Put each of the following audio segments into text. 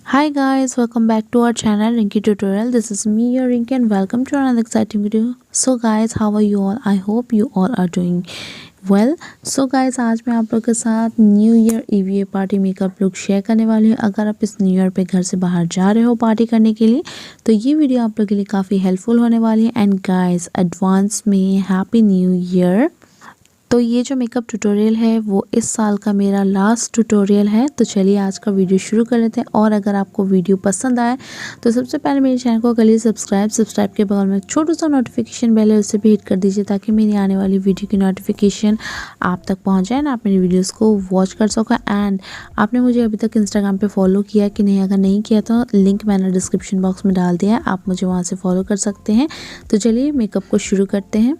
Hi guys, welcome back to our channel Rinki tutorial. This is me your Rinki and welcome to another exciting video. So guys, how are you all? I hope you all are doing well. So guys, आज मैं आप लोगों के साथ new year EVA party makeup look share करने वाली हूँ। अगर आप इस न्यू ईयर पे घर से बाहर जा रहे हो पार्टी करने के लिए तो ये वीडियो आप लोगों के लिए काफ़ी हेल्पफुल होने वाली है। एंड गाइस, एडवांस में हैप्पी न्यू ईयर। तो ये जो मेकअप ट्यूटोरियल है वो इस साल का मेरा लास्ट ट्यूटोरियल है। तो चलिए आज का वीडियो शुरू कर लेते हैं। और अगर आपको वीडियो पसंद आए तो सबसे पहले मेरे चैनल को करिए सब्सक्राइब के बगल में छोटा सा नोटिफिकेशन बेल है, उससे भी हिट कर दीजिए ताकि मेरी आने वाली वीडियो की नोटिफिकेशन आप तक पहुँच जाए ना, आप मेरी वीडियोज़ को वॉच कर सको। एंड आपने मुझे अभी तक इंस्टाग्राम पर फॉलो किया कि नहीं, अगर नहीं किया तो लिंक मैंने डिस्क्रिप्शन बॉक्स में डाल दिया है, आप मुझे वहाँ से फॉलो कर सकते हैं। तो चलिए मेकअप को शुरू करते हैं।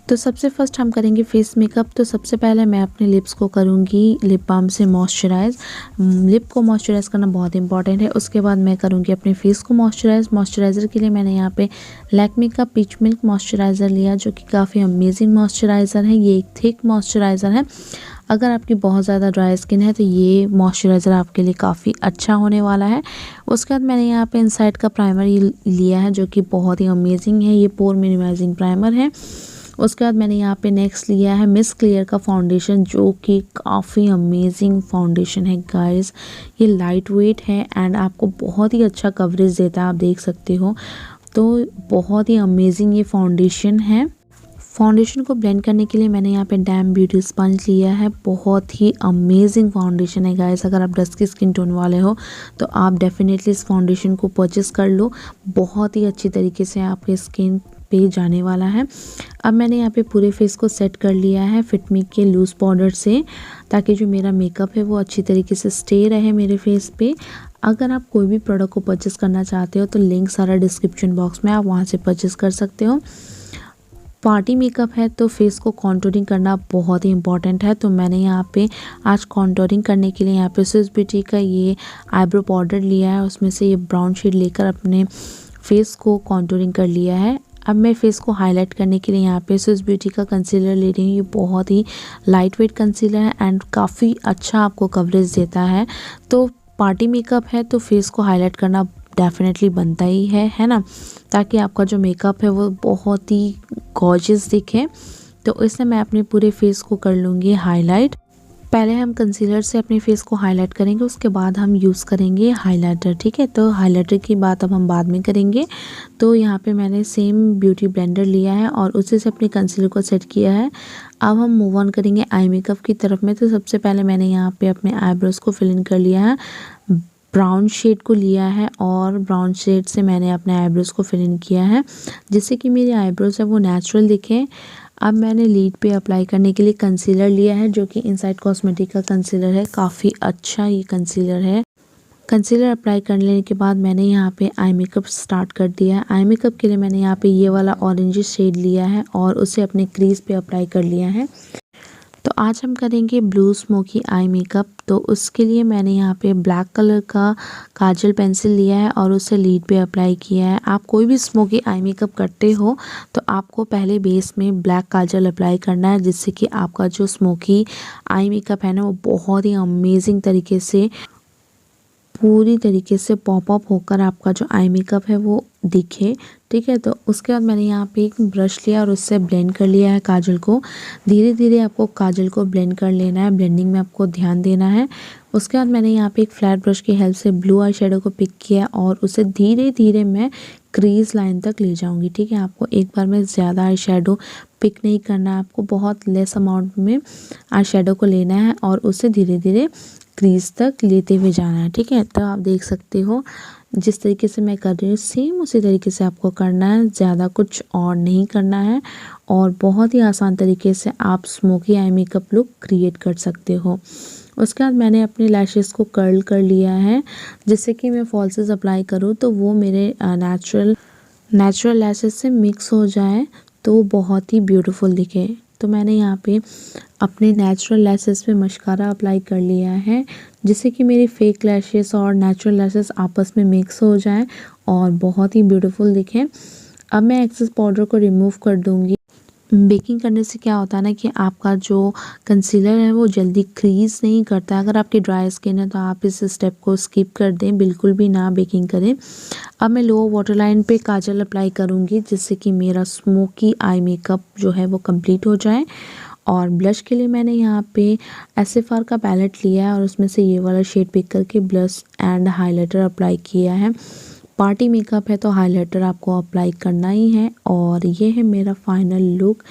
तो सबसे फर्स्ट हम करेंगे फेस मेकअप। तो सबसे पहले मैं अपने लिप्स को करूँगी लिप बाम से मॉइस्चराइज़। लिप को मॉइस्चराइज़ करना बहुत इंपॉर्टेंट है। उसके बाद मैं करूँगी अपने फेस को मॉइस्चराइज़। मॉइस्चराइज़र के लिए मैंने यहाँ पे लैक्मे का पीच मिल्क मॉइस्चराइज़र लिया, जो कि काफ़ी अमेजिंग मॉइस्चराइज़र है। ये एक थिक मॉइस्चराइज़र है। अगर आपकी बहुत ज़्यादा ड्राई स्किन है तो ये मॉइस्चराइज़र आपके लिए काफ़ी अच्छा होने वाला है। उसके बाद मैंने यहाँ पे इनसाइड का प्राइमर लिया है, जो कि बहुत ही अमेजिंग है। ये पोर मिनिमाइजिंग प्राइमर है। उसके बाद मैंने यहाँ पे नेक्स्ट लिया है मिस क्लियर का फाउंडेशन, जो कि काफ़ी अमेजिंग फाउंडेशन है गाइस। ये लाइट वेट है एंड आपको बहुत ही अच्छा कवरेज देता है, आप देख सकते हो। तो बहुत ही अमेजिंग ये फाउंडेशन है। फाउंडेशन को ब्लेंड करने के लिए मैंने यहाँ पे डैम ब्यूटी स्पंज लिया है। बहुत ही अमेजिंग फाउंडेशन है गाइस। अगर आप डस्की स्किन टोन वाले हो तो आप डेफिनेटली इस फाउंडेशन को परचेस कर लो। बहुत ही अच्छी तरीके से आपके स्किन पे जाने वाला है। अब मैंने यहाँ पे पूरे फेस को सेट कर लिया है फिटमी के लूज़ पाउडर से, ताकि जो मेरा मेकअप है वो अच्छी तरीके से स्टे रहे मेरे फेस पे। अगर आप कोई भी प्रोडक्ट को परचेस करना चाहते हो तो लिंक सारा डिस्क्रिप्शन बॉक्स में, आप वहाँ से परचेस कर सकते हो। पार्टी मेकअप है तो फेस को कॉन्टूरिंग करना बहुत ही इंपॉर्टेंट है। तो मैंने यहाँ पे आज कॉन्टूरिंग करने के लिए यहाँ पे स्विस ब्यूटी का ये आईब्रो पाउडर लिया है, उसमें से ये ब्राउन शेड लेकर अपने फेस को कॉन्टूरिंग कर लिया है। अब मैं फेस को हाईलाइट करने के लिए यहाँ पे स्विस ब्यूटी का कंसीलर ले रही हूँ। ये बहुत ही लाइट वेट कंसीलर है एंड काफ़ी अच्छा आपको कवरेज देता है। तो पार्टी मेकअप है तो फेस को हाईलाइट करना डेफिनेटली बनता ही है ना, ताकि आपका जो मेकअप है वो बहुत ही गॉर्जियस दिखे। तो इसलिए मैं अपने पूरे फेस को कर लूँगी हाईलाइट। पहले हम कंसीलर से अपने फेस को हाईलाइट करेंगे, उसके बाद हम यूज़ करेंगे हाइलाइटर, ठीक है। तो हाइलाइटर की बात अब हम बाद में करेंगे। तो यहाँ पे मैंने सेम ब्यूटी ब्लेंडर लिया है और उसी से अपने कंसीलर को सेट किया है। अब हम मूव ऑन करेंगे आई मेकअप की तरफ में। तो सबसे पहले मैंने यहाँ पे अपने आईब्रोज को फिल इन कर लिया है। ब्राउन शेड को लिया है और ब्राउन शेड से मैंने अपने आईब्रोज को फिल इन किया है, जिससे कि मेरी आईब्रोज है वो नेचुरल दिखे। अब मैंने लीड पे अप्लाई करने के लिए कंसीलर लिया है, जो कि इनसाइड कॉस्मेटिक का कंसीलर है। काफ़ी अच्छा ये कंसीलर है। कंसीलर अप्लाई कर लेने के बाद मैंने यहाँ पे आई मेकअप स्टार्ट कर दिया है। आई मेकअप के लिए मैंने यहाँ पे ये वाला ऑरेंज शेड लिया है और उसे अपने क्रीज पे अप्लाई कर लिया है। तो आज हम करेंगे ब्लू स्मोकी आई मेकअप। तो उसके लिए मैंने यहाँ पे ब्लैक कलर का काजल पेंसिल लिया है और उसे लीड पे अप्लाई किया है। आप कोई भी स्मोकी आई मेकअप करते हो तो आपको पहले बेस में ब्लैक काजल अप्लाई करना है, जिससे कि आपका जो स्मोकी आई मेकअप है ना वो बहुत ही अमेजिंग तरीके से पूरी तरीके से पॉप अप होकर आपका जो आई मेकअप है वो दिखे, ठीक है। तो उसके बाद मैंने यहाँ पे एक ब्रश लिया और उससे ब्लेंड कर लिया है काजल को। धीरे धीरे आपको काजल को ब्लेंड कर लेना है, ब्लेंडिंग में आपको ध्यान देना है। उसके बाद मैंने यहाँ पे एक फ्लैट ब्रश की हेल्प से ब्लू आई शेडो को पिक किया और उसे धीरे धीरे मैं क्रीज लाइन तक ले जाऊँगी, ठीक है। आपको एक बार में ज़्यादा आई शेडो पिक नहीं करना है, आपको बहुत लेस अमाउंट में आई शेडो को लेना है और उसे धीरे धीरे क्रीज तक लेते हुए जाना है, ठीक है। तो आप देख सकते हो जिस तरीके से मैं कर रही हूँ सेम उसी तरीके से आपको करना है, ज़्यादा कुछ और नहीं करना है। और बहुत ही आसान तरीके से आप smoky eye makeup look create कर सकते हो। उसके बाद मैंने अपने लैशेस को कर्ल कर लिया है, जिससे कि मैं फॉल्सेस अप्लाई करूँ तो वो मेरे नेचुरल लैशेस से मिक्स हो जाए तो बहुत ही ब्यूटीफुल दिखे। तो मैंने यहाँ पे अपने नेचुरल लैशेस पे मस्कारा अप्लाई कर लिया है, जिससे कि मेरे फेक लैशेस और नेचुरल लैशेस आपस में मिक्स हो जाएं और बहुत ही ब्यूटीफुल दिखें। अब मैं एक्सेस पाउडर को रिमूव कर दूँगी। बेकिंग करने से क्या होता है ना कि आपका जो कंसीलर है वो जल्दी क्रीज नहीं करता है। अगर आपकी ड्राई स्किन है तो आप इस स्टेप को स्किप कर दें, बिल्कुल भी ना बेकिंग करें। अब मैं लोअर वाटर लाइन पे काजल अप्लाई करूँगी जिससे कि मेरा स्मोकी आई मेकअप जो है वो कंप्लीट हो जाए। और ब्लश के लिए मैंने यहाँ पे S.F.R का पैलेट लिया है और उसमें से ये वाला शेड पिक करके ब्लश एंड हाइलाइटर अप्लाई किया है। पार्टी मेकअप है तो हाइलाइटर आपको अप्लाई करना ही है। और ये है मेरा फाइनल लुक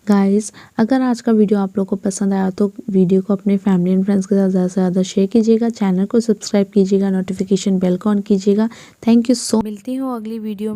गाइस। अगर आज का वीडियो आप लोगों को पसंद आया तो वीडियो को अपने फैमिली एंड फ्रेंड्स के साथ ज़्यादा से ज़्यादा शेयर कीजिएगा, चैनल को सब्सक्राइब कीजिएगा, नोटिफिकेशन बेल को ऑन कीजिएगा। Thank you so. मिलती हूँ अगली वीडियो में।